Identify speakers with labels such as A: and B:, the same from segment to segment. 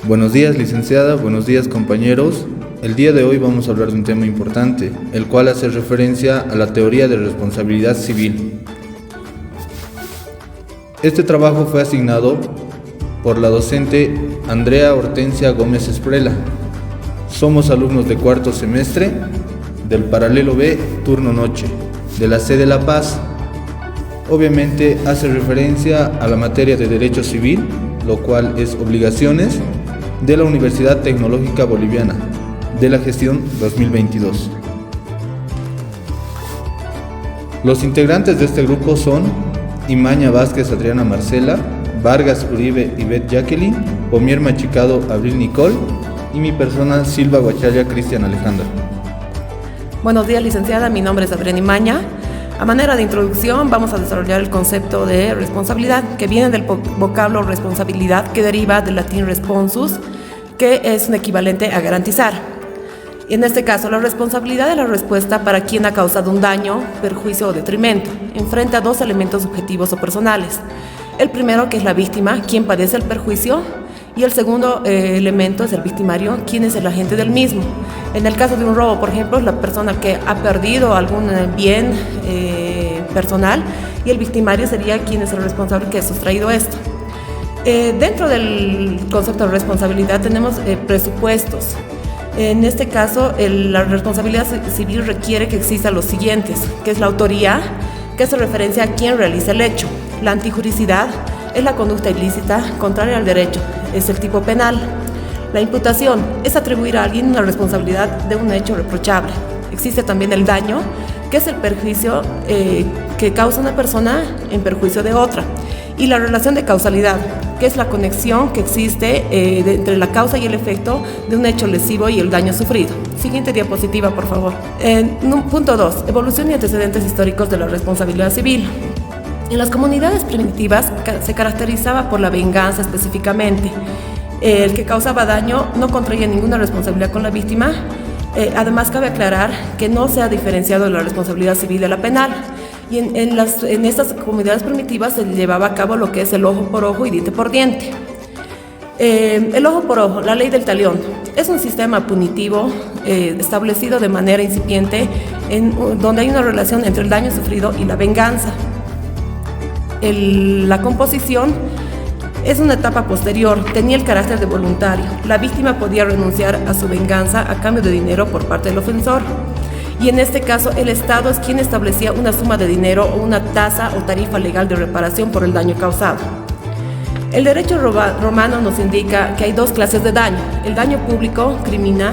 A: Buenos días, licenciada, buenos días, compañeros. El día de hoy vamos a hablar de un tema importante, el cual hace referencia a la teoría de responsabilidad civil. Este trabajo fue asignado por la docente Andrea Hortensia Gómez Esprela. Somos alumnos de cuarto semestre del Paralelo B, turno noche, de la sede La Paz. Obviamente hace referencia a la materia de Derecho Civil, lo cual es obligaciones de la Universidad Tecnológica Boliviana, de la gestión 2022. Los integrantes de este grupo son Imaña Vázquez Adriana Marcela, Vargas Uribe Ivette Jacqueline, Pomier Machicado Abril Nicole y mi persona Silva Guachalla Cristian Alejandra.
B: Buenos días, licenciada, mi nombre es Adriana Imaña. A manera de introducción vamos a desarrollar el concepto de responsabilidad, que viene del vocablo responsabilidad, que deriva del latín responsus, que es un equivalente a garantizar. Y en este caso, la responsabilidad es la respuesta para quien ha causado un daño, perjuicio o detrimento. Enfrenta dos elementos subjetivos o personales. El primero, que es la víctima, quien padece el perjuicio, y el segundo elemento es el victimario, quien es el agente del mismo. En el caso de un robo, por ejemplo, es la persona que ha perdido algún bien personal, y el victimario sería quien es el responsable que ha sustraído esto. Dentro del concepto de responsabilidad tenemos presupuestos. En este caso, la responsabilidad civil requiere que exista los siguientes, que es la autoría, que hace referencia a quien realiza el hecho. La antijuricidad es la conducta ilícita contraria al derecho, es el tipo penal. La imputación es atribuir a alguien una responsabilidad de un hecho reprochable. Existe también el daño, que es el perjuicio que causa una persona en perjuicio de otra. Y la relación de causalidad, que es la conexión que existe entre la causa y el efecto de un hecho lesivo y el daño sufrido. Siguiente diapositiva, por favor. Punto 2. Evolución y antecedentes históricos de la responsabilidad civil. En las comunidades primitivas se caracterizaba por la venganza específicamente. El que causaba daño no contraía ninguna responsabilidad con la víctima. Además, cabe aclarar que no se ha diferenciado la responsabilidad civil de la penal. Y en estas comunidades primitivas se llevaba a cabo lo que es el ojo por ojo y diente por diente. El ojo por ojo, la ley del talión, es un sistema punitivo establecido de manera incipiente donde hay una relación entre el daño sufrido y la venganza. La composición es una etapa posterior, tenía el carácter de voluntario. La víctima podía renunciar a su venganza a cambio de dinero por parte del ofensor. Y en este caso, el Estado es quien establecía una suma de dinero o una tasa o tarifa legal de reparación por el daño causado. El derecho romano nos indica que hay dos clases de daño. El daño público, crimina,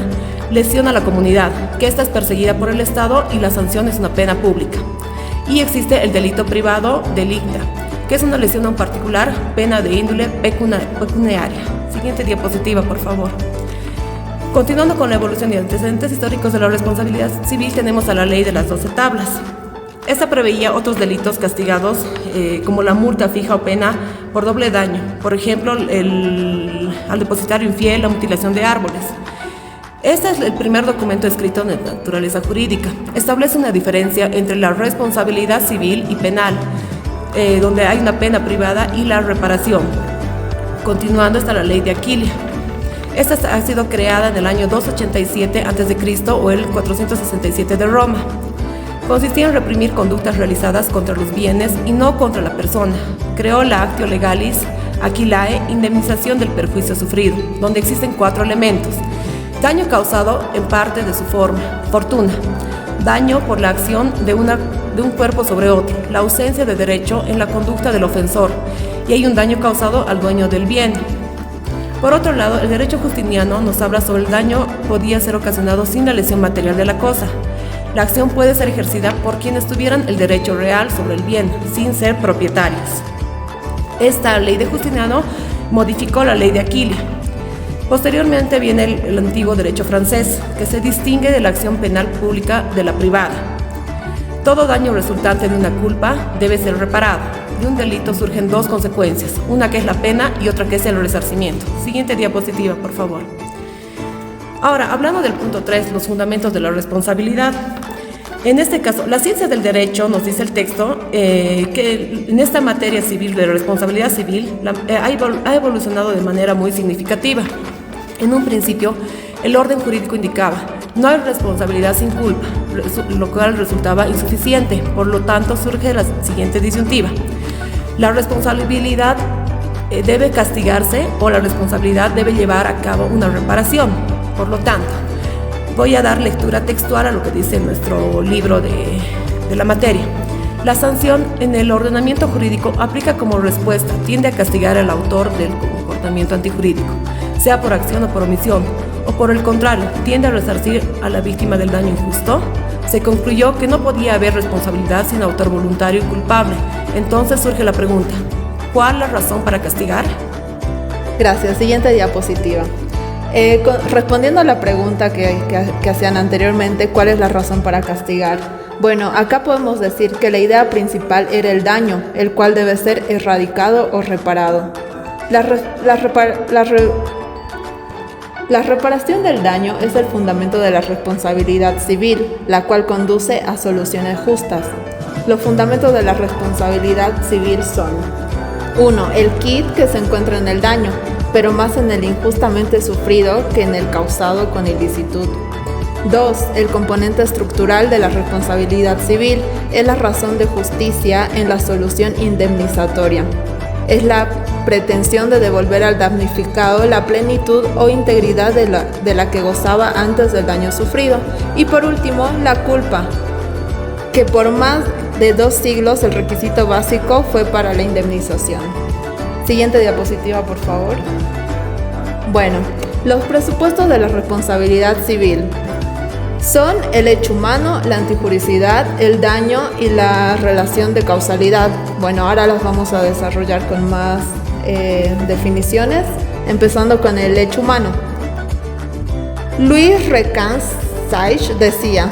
B: lesiona a la comunidad, que esta es perseguida por el Estado y la sanción es una pena pública. Y existe el delito privado, delicta, que es una lesión a un particular, pena de índole pecuniaria. Siguiente diapositiva, por favor. Continuando con la evolución y antecedentes históricos de la responsabilidad civil, tenemos a la ley de las 12 tablas. Esta preveía otros delitos castigados como la multa fija o pena por doble daño. Por ejemplo, al depositario infiel, la mutilación de árboles. Este es el primer documento escrito de naturaleza jurídica. Establece una diferencia entre la responsabilidad civil y penal, donde hay una pena privada, y la reparación. Continuando está la ley de Aquilia. Esta ha sido creada en el año 287 a.C. o el 467 de Roma. Consistía en reprimir conductas realizadas contra los bienes y no contra la persona. Creó la Actio Legalis Aquilae, indemnización del perjuicio sufrido, donde existen 4 elementos. Daño causado en parte de su fortuna. Daño por la acción de un cuerpo sobre otro. La ausencia de derecho en la conducta del ofensor. Y hay un daño causado al dueño del bien. Por otro lado, el derecho justiniano nos habla sobre el daño podía ser ocasionado sin la lesión material de la cosa. La acción puede ser ejercida por quienes tuvieran el derecho real sobre el bien, sin ser propietarios. Esta ley de Justiniano modificó la ley de Aquilia. Posteriormente viene el antiguo derecho francés, que se distingue de la acción penal pública de la privada. Todo daño resultante de una culpa debe ser reparado. De un delito surgen dos consecuencias, una que es la pena y otra que es el resarcimiento. Siguiente diapositiva, por favor. Ahora, hablando del punto 3, los fundamentos de la responsabilidad. En este caso, la ciencia del derecho, nos dice el texto, que en esta materia civil de responsabilidad civil ha evolucionado de manera muy significativa. En un principio, el orden jurídico indicaba: no hay responsabilidad sin culpa, lo cual resultaba insuficiente. Por lo tanto, surge la siguiente disyuntiva: la responsabilidad debe castigarse o la responsabilidad debe llevar a cabo una reparación. Por lo tanto, voy a dar lectura textual a lo que dice nuestro libro de la materia. La sanción en el ordenamiento jurídico aplica como respuesta, tiende a castigar al autor del comportamiento antijurídico, sea por acción o por omisión, o por el contrario, tiende a resarcir a la víctima del daño injusto. Se concluyó que no podía haber responsabilidad sin autor voluntario y culpable. Entonces surge la pregunta: ¿cuál es la razón para castigar?
C: Gracias. Siguiente diapositiva. Respondiendo a la pregunta que hacían anteriormente, ¿cuál es la razón para castigar? Bueno, acá podemos decir que la idea principal era el daño, el cual debe ser erradicado o reparado. La reparación del daño es el fundamento de la responsabilidad civil, la cual conduce a soluciones justas. Los fundamentos de la responsabilidad civil son: 1. El quid que se encuentra en el daño, pero más en el injustamente sufrido que en el causado con ilicitud. 2. El componente estructural de la responsabilidad civil es la razón de justicia en la solución indemnizatoria. Es la pretensión de devolver al damnificado la plenitud o integridad de la que gozaba antes del daño sufrido. Y por último, la culpa, que por más de 2 siglos el requisito básico fue para la indemnización. Siguiente diapositiva, por favor. Bueno, los presupuestos de la responsabilidad civil son el hecho humano, la antijuricidad, el daño y la relación de causalidad. Bueno, ahora las vamos a desarrollar con más definiciones, empezando con el hecho humano. Louis Requesens decía: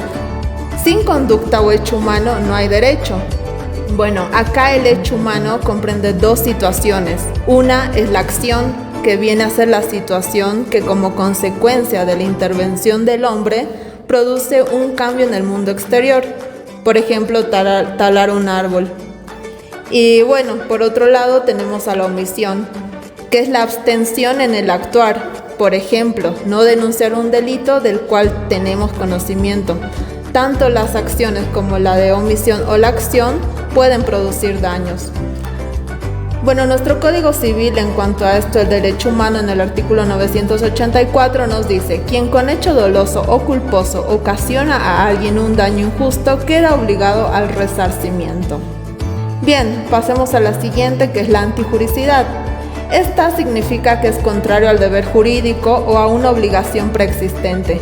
C: sin conducta o hecho humano no hay derecho. Bueno, acá el hecho humano comprende 2 situaciones. Una es la acción, que viene a ser la situación que como consecuencia de la intervención del hombre produce un cambio en el mundo exterior. Por ejemplo, talar un árbol. Y bueno, por otro lado tenemos a la omisión, que es la abstención en el actuar. Por ejemplo, no denunciar un delito del cual tenemos conocimiento. Tanto las acciones como la de omisión o la acción pueden producir daños. Bueno, nuestro Código Civil en cuanto a esto, el derecho humano, en el artículo 984 nos dice: quien con hecho doloso o culposo ocasiona a alguien un daño injusto queda obligado al resarcimiento. Bien, pasemos a la siguiente, que es la antijuricidad. Esta significa que es contrario al deber jurídico o a una obligación preexistente.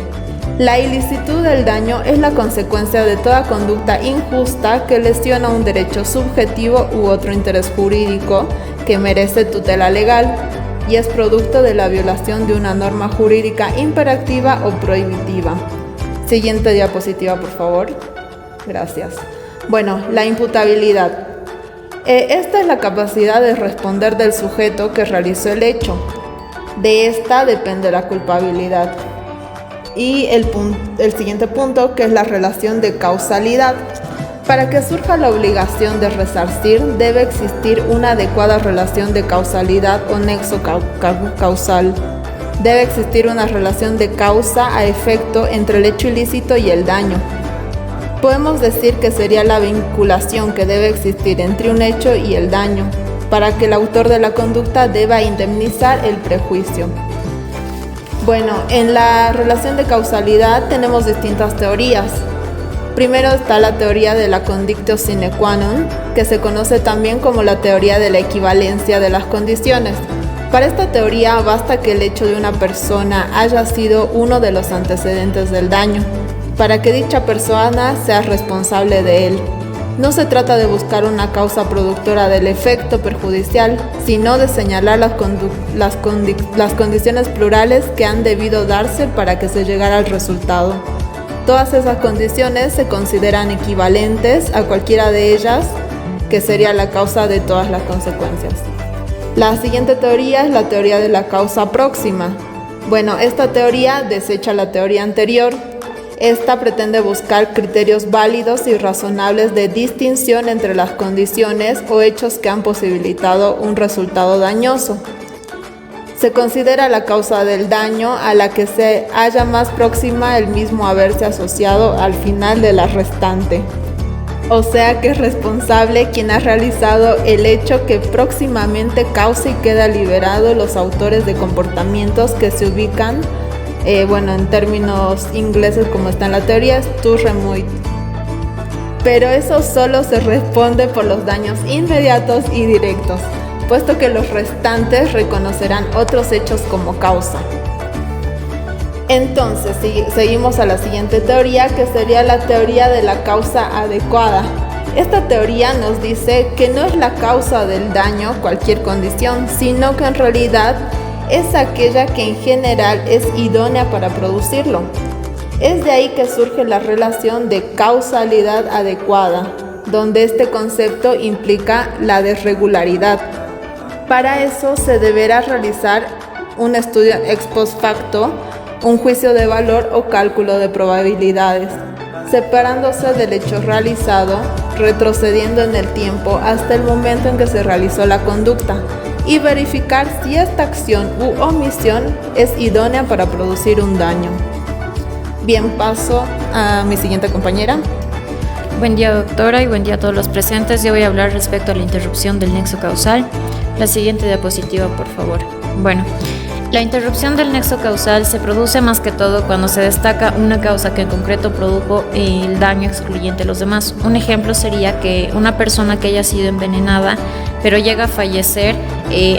C: La ilicitud del daño es la consecuencia de toda conducta injusta que lesiona un derecho subjetivo u otro interés jurídico que merece tutela legal y es producto de la violación de una norma jurídica imperativa o prohibitiva. Siguiente diapositiva, por favor. Gracias. Bueno, la imputabilidad. Esta es la capacidad de responder del sujeto que realizó el hecho. De esta depende la culpabilidad. Y el siguiente punto, que es la relación de causalidad. Para que surja la obligación de resarcir, debe existir una adecuada relación de causalidad o nexo causal. Debe existir una relación de causa a efecto entre el hecho ilícito y el daño. Podemos decir que sería la vinculación que debe existir entre un hecho y el daño, para que el autor de la conducta deba indemnizar el prejuicio. Bueno, en la relación de causalidad tenemos distintas teorías. Primero está la teoría de la condictio sine qua non, que se conoce también como la teoría de la equivalencia de las condiciones. Para esta teoría basta que el hecho de una persona haya sido uno de los antecedentes del daño, para que dicha persona sea responsable de él. No se trata de buscar una causa productora del efecto perjudicial, sino de señalar las condiciones plurales que han debido darse para que se llegara al resultado. Todas esas condiciones se consideran equivalentes a cualquiera de ellas, que sería la causa de todas las consecuencias. La siguiente teoría es la teoría de la causa próxima. Bueno, esta teoría desecha la teoría anterior. Esta pretende buscar criterios válidos y razonables de distinción entre las condiciones o hechos que han posibilitado un resultado dañoso. Se considera la causa del daño a la que se halla más próxima el mismo haberse asociado al final de la restante. O sea que es responsable quien ha realizado el hecho que próximamente causa y queda liberado los autores de comportamientos que se ubican, en términos ingleses como está en la teoría, es to remuit. Pero eso solo se responde por los daños inmediatos y directos, puesto que los restantes reconocerán otros hechos como causa. Entonces, seguimos a la siguiente teoría, que sería la teoría de la causa adecuada. Esta teoría nos dice que no es la causa del daño cualquier condición, sino que en realidad es aquella que en general es idónea para producirlo. Es de ahí que surge la relación de causalidad adecuada, donde este concepto implica la desregularidad. Para eso se deberá realizar un estudio ex post facto, un juicio de valor o cálculo de probabilidades, separándose del hecho realizado, retrocediendo en el tiempo hasta el momento en que se realizó la conducta y verificar si esta acción u omisión es idónea para producir un daño. Bien, paso a mi siguiente compañera.
D: Buen día, doctora, y buen día a todos los presentes. Yo voy a hablar respecto a la interrupción del nexo causal. La siguiente diapositiva, por favor. Bueno, la interrupción del nexo causal se produce más que todo cuando se destaca una causa que en concreto produjo el daño excluyente a los demás. Un ejemplo sería que una persona que haya sido envenenada, pero llega a fallecer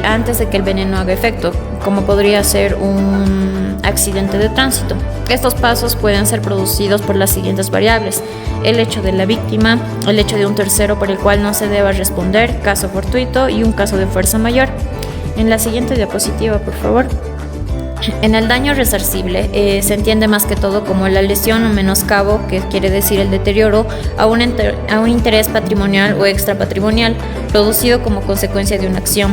D: antes de que el veneno haga efecto, como podría ser un accidente de tránsito. Estos pasos pueden ser producidos por las siguientes variables: el hecho de la víctima, el hecho de un tercero por el cual no se deba responder, caso fortuito, y un caso de fuerza mayor. En la siguiente diapositiva, por favor. En el daño resarcible se entiende más que todo como la lesión o menoscabo, que quiere decir el deterioro, a un interés patrimonial o extrapatrimonial, producido como consecuencia de una acción.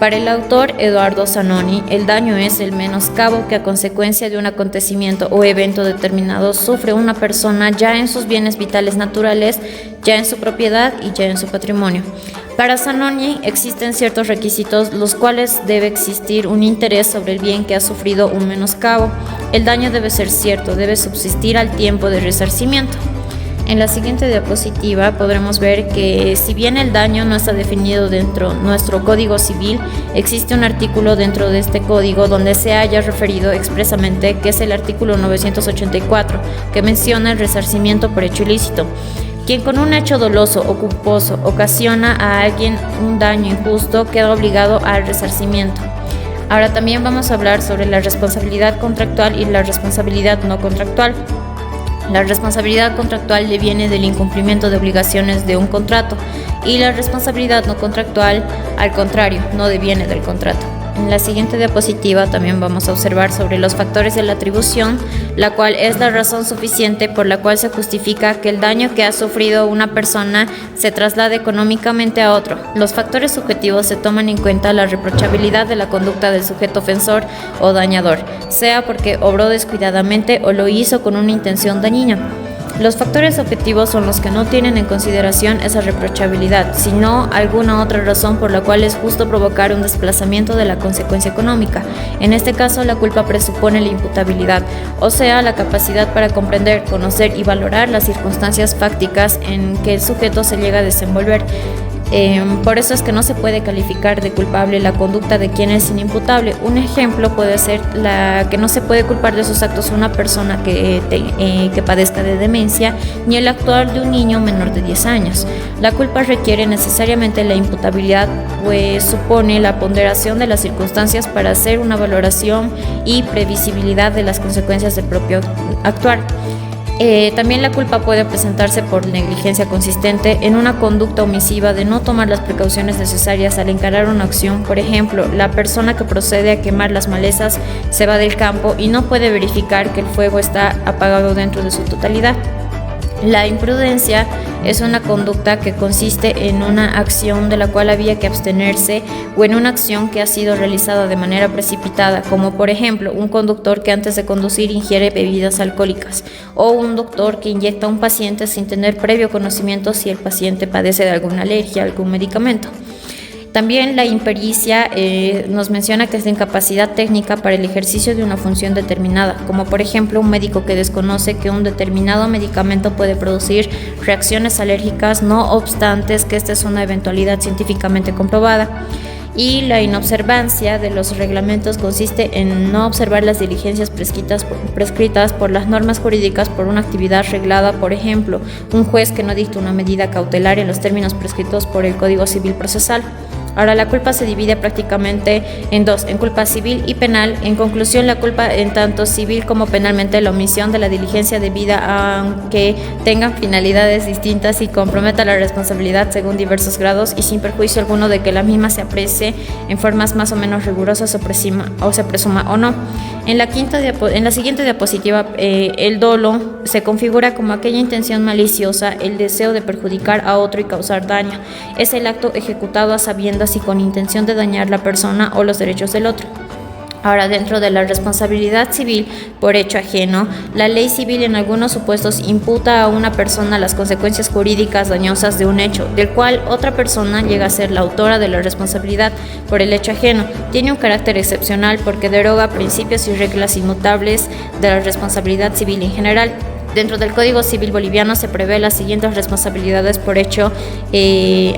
D: Para el autor Eduardo Zanoni, el daño es el menoscabo que a consecuencia de un acontecimiento o evento determinado sufre una persona ya en sus bienes vitales naturales, ya en su propiedad y ya en su patrimonio. Para Zanoni existen ciertos requisitos, los cuales debe existir un interés sobre el bien que ha sufrido un menoscabo. El daño debe ser cierto, debe subsistir al tiempo de resarcimiento. En la siguiente diapositiva podremos ver que si bien el daño no está definido dentro de nuestro Código Civil, existe un artículo dentro de este código donde se haya referido expresamente, que es el artículo 984, que menciona el resarcimiento por hecho ilícito. Quien con un hecho doloso o culposo ocasiona a alguien un daño injusto queda obligado al resarcimiento. Ahora también vamos a hablar sobre la responsabilidad contractual y la responsabilidad no contractual. La responsabilidad contractual deviene del incumplimiento de obligaciones de un contrato y la responsabilidad no contractual, al contrario, no deviene del contrato. En la siguiente diapositiva también vamos a observar sobre los factores de la atribución, la cual es la razón suficiente por la cual se justifica que el daño que ha sufrido una persona se traslade económicamente a otro. Los factores subjetivos se toman en cuenta la reprochabilidad de la conducta del sujeto ofensor o dañador, sea porque obró descuidadamente o lo hizo con una intención dañina. Los factores objetivos son los que no tienen en consideración esa reprochabilidad, sino alguna otra razón por la cual es justo provocar un desplazamiento de la consecuencia económica. En este caso, la culpa presupone la imputabilidad, o sea, la capacidad para comprender, conocer y valorar las circunstancias fácticas en que el sujeto se llega a desenvolver. Por eso es que no se puede calificar de culpable la conducta de quien es inimputable. Un ejemplo puede ser la que no se puede culpar de sus actos a una persona que padezca de demencia, ni el actuar de un niño menor de 10 años. La culpa requiere necesariamente la imputabilidad, pues supone la ponderación de las circunstancias para hacer una valoración y previsibilidad de las consecuencias del propio actuar. También la culpa puede presentarse por negligencia consistente en una conducta omisiva de no tomar las precauciones necesarias al encarar una acción. Por ejemplo, la persona que procede a quemar las malezas se va del campo y no puede verificar que el fuego está apagado dentro de su totalidad. La imprudencia es una conducta que consiste en una acción de la cual había que abstenerse o en una acción que ha sido realizada de manera precipitada, como por ejemplo un conductor que antes de conducir ingiere bebidas alcohólicas o un doctor que inyecta a un paciente sin tener previo conocimiento si el paciente padece de alguna alergia a algún medicamento. También la impericia nos menciona que es la incapacidad técnica para el ejercicio de una función determinada, como por ejemplo un médico que desconoce que un determinado medicamento puede producir reacciones alérgicas, no obstante que esta es una eventualidad científicamente comprobada. Y la inobservancia de los reglamentos consiste en no observar las diligencias prescritas por las normas jurídicas por una actividad reglada, por ejemplo, un juez que no dicta una medida cautelar en los términos prescritos por el Código Civil Procesal. Ahora, la culpa se divide prácticamente en dos, en culpa civil y penal. En conclusión, la culpa en tanto civil como penalmente la omisión de la diligencia debida, aunque tengan finalidades distintas y comprometa la responsabilidad según diversos grados y sin perjuicio alguno de que la misma se aprecie en formas más o menos rigurosas o se presuma o no. En la siguiente diapositiva, el dolo se configura como aquella intención maliciosa, el deseo de perjudicar a otro y causar daño. Es el acto ejecutado a sabiendas y con intención de dañar la persona o los derechos del otro. Ahora, dentro de la responsabilidad civil por hecho ajeno, la ley civil en algunos supuestos imputa a una persona las consecuencias jurídicas dañosas de un hecho, del cual otra persona llega a ser la autora de la responsabilidad por el hecho ajeno. Tiene un carácter excepcional porque deroga principios y reglas inmutables de la responsabilidad civil en general. Dentro del Código Civil boliviano se prevé las siguientes responsabilidades por hecho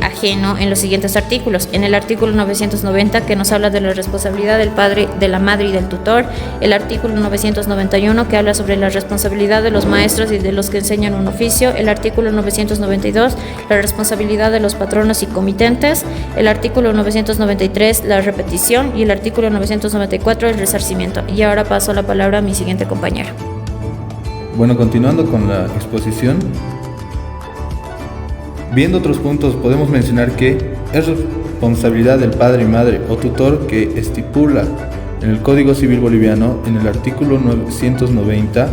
D: ajeno en los siguientes artículos. En el artículo 990, que nos habla de la responsabilidad del padre, de la madre y del tutor. El artículo 991, que habla sobre la responsabilidad de los maestros y de los que enseñan un oficio. El artículo 992, la responsabilidad de los patronos y comitentes. El artículo 993, la repetición. Y el artículo 994, el resarcimiento. Y ahora paso la palabra a mi siguiente compañero.
A: Bueno, continuando con la exposición, viendo otros puntos, podemos mencionar que es responsabilidad del padre y madre o tutor que estipula en el Código Civil boliviano, en el artículo 990,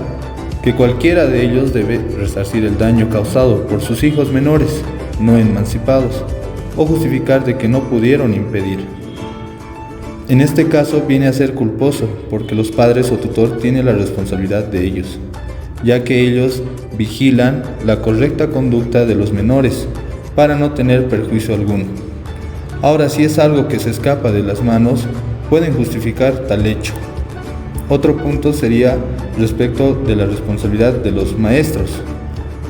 A: que cualquiera de ellos debe resarcir el daño causado por sus hijos menores, no emancipados, o justificar de que no pudieron impedir. En este caso viene a ser culposo, porque los padres o tutor tienen la responsabilidad de ellos, ya que ellos vigilan la correcta conducta de los menores para no tener perjuicio alguno. Ahora, si es algo que se escapa de las manos, pueden justificar tal hecho. Otro punto sería respecto de la responsabilidad de los maestros.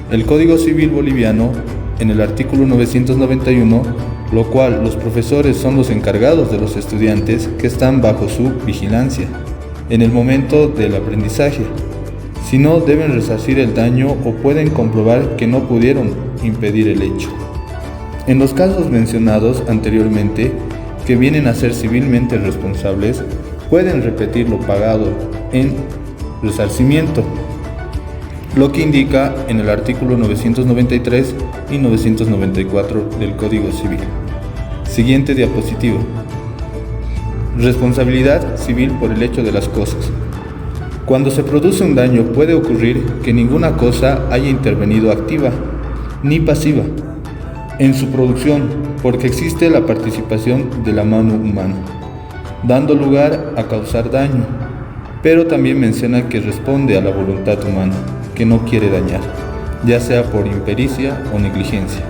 A: El Código Civil boliviano, en el artículo 991, lo cual los profesores son los encargados de los estudiantes que están bajo su vigilancia en el momento del aprendizaje. Si no, deben resarcir el daño o pueden comprobar que no pudieron impedir el hecho. En los casos mencionados anteriormente, que vienen a ser civilmente responsables, pueden repetir lo pagado en resarcimiento, lo que indica en el artículo 993 y 994 del Código Civil. Siguiente diapositiva. Responsabilidad civil por el hecho de las cosas. Cuando se produce un daño puede ocurrir que ninguna cosa haya intervenido activa ni pasiva en su producción, porque existe la participación de la mano humana, dando lugar a causar daño, pero también menciona que responde a la voluntad humana, que no quiere dañar, ya sea por impericia o negligencia.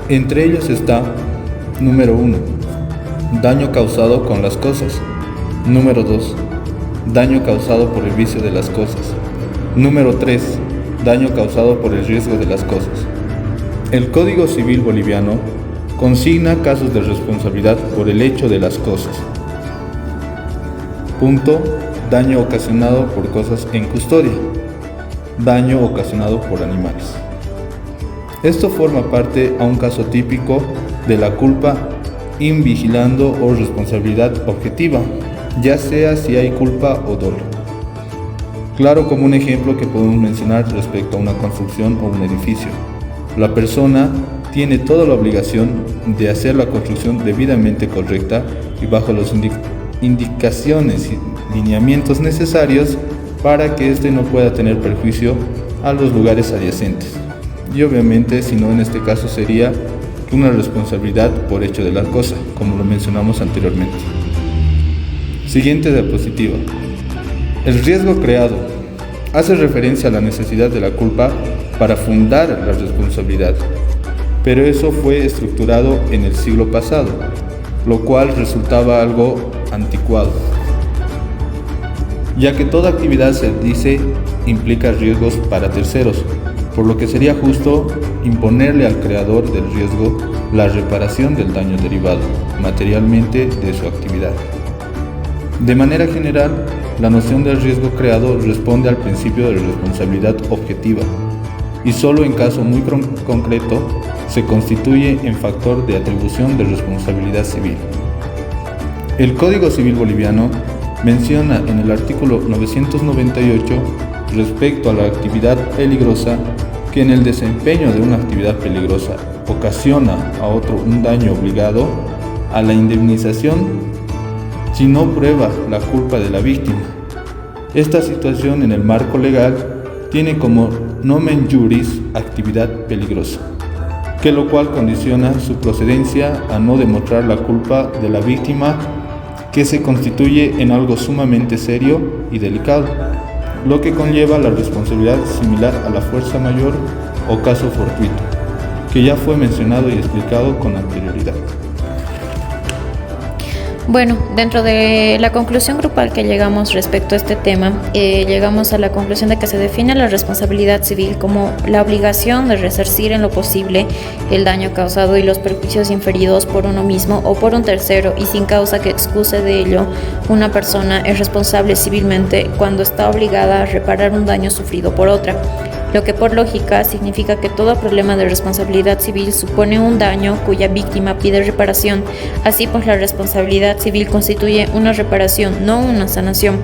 A: Entre ellos está, número 1, daño causado con las cosas. Número 2, daño causado por el vicio de las cosas. Número 3, daño causado por el riesgo de las cosas. El Código Civil boliviano consigna casos de responsabilidad por el hecho de las cosas. Punto, daño ocasionado por cosas en custodia. Daño ocasionado por animales. Esto forma parte a un caso típico de la culpa invigilando o responsabilidad objetiva, ya sea si hay culpa o dolo. Claro, como un ejemplo que podemos mencionar respecto a una construcción o un edificio. La persona tiene toda la obligación de hacer la construcción debidamente correcta y bajo las indicaciones y lineamientos necesarios para que éste no pueda tener perjuicio a los lugares adyacentes. Y obviamente, si no, en este caso sería una responsabilidad por hecho de la cosa, como lo mencionamos anteriormente. Siguiente diapositiva. El riesgo creado hace referencia a la necesidad de la culpa para fundar la responsabilidad, pero eso fue estructurado en el siglo pasado. lo cual resultaba algo anticuado, ya que toda actividad, se dice, implica riesgos para terceros, por lo que sería justo imponerle al creador del riesgo la reparación del daño derivado materialmente de su actividad. De manera general, la noción del riesgo creado responde al principio de responsabilidad objetiva y solo en caso muy concreto se constituye en factor de atribución de responsabilidad civil. El Código Civil boliviano menciona en el artículo 998 respecto a la actividad peligrosa que en el desempeño de una actividad peligrosa ocasiona a otro un daño obligado a la indemnización si no prueba la culpa de la víctima. Esta situación en el marco legal tiene como nomen juris actividad peligrosa, que lo cual condiciona su procedencia a no demostrar la culpa de la víctima, que se constituye en algo sumamente serio y delicado, lo que conlleva la responsabilidad similar a la fuerza mayor o caso fortuito, que ya fue mencionado y explicado con anterioridad.
D: Bueno, dentro de la conclusión grupal que llegamos respecto a este tema, llegamos a la conclusión de que se define la responsabilidad civil como la obligación de resarcir en lo posible el daño causado y los perjuicios inferidos por uno mismo o por un tercero y sin causa que excuse de ello. Una persona es responsable civilmente cuando está obligada a reparar un daño sufrido por otra, lo que por lógica significa que todo problema de responsabilidad civil supone un daño cuya víctima pide reparación. Así pues, la responsabilidad civil constituye una reparación, no una sanación.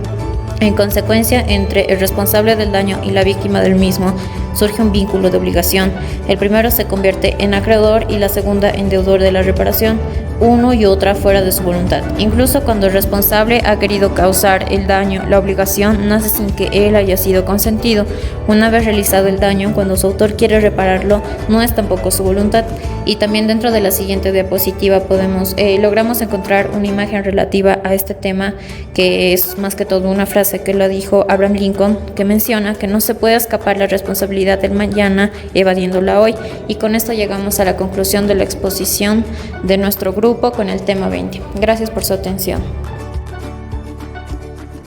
D: En consecuencia, entre el responsable del daño y la víctima del mismo surge un vínculo de obligación. El primero se convierte en acreedor y la segunda en deudor de la reparación, uno y otra fuera de su voluntad. Incluso cuando el responsable ha querido causar el daño, la obligación nace sin que él haya sido consentido. Una vez realizado el daño, cuando su autor quiere repararlo, no es tampoco su voluntad. Y también dentro de la siguiente diapositiva logramos encontrar una imagen relativa a este tema, que es más que todo una frase que lo dijo Abraham Lincoln, que menciona que no se puede escapar la responsabilidad del mañana evadiéndola hoy. Y con esto llegamos a la conclusión de la exposición de nuestro grupo con el tema 20. Gracias por su atención.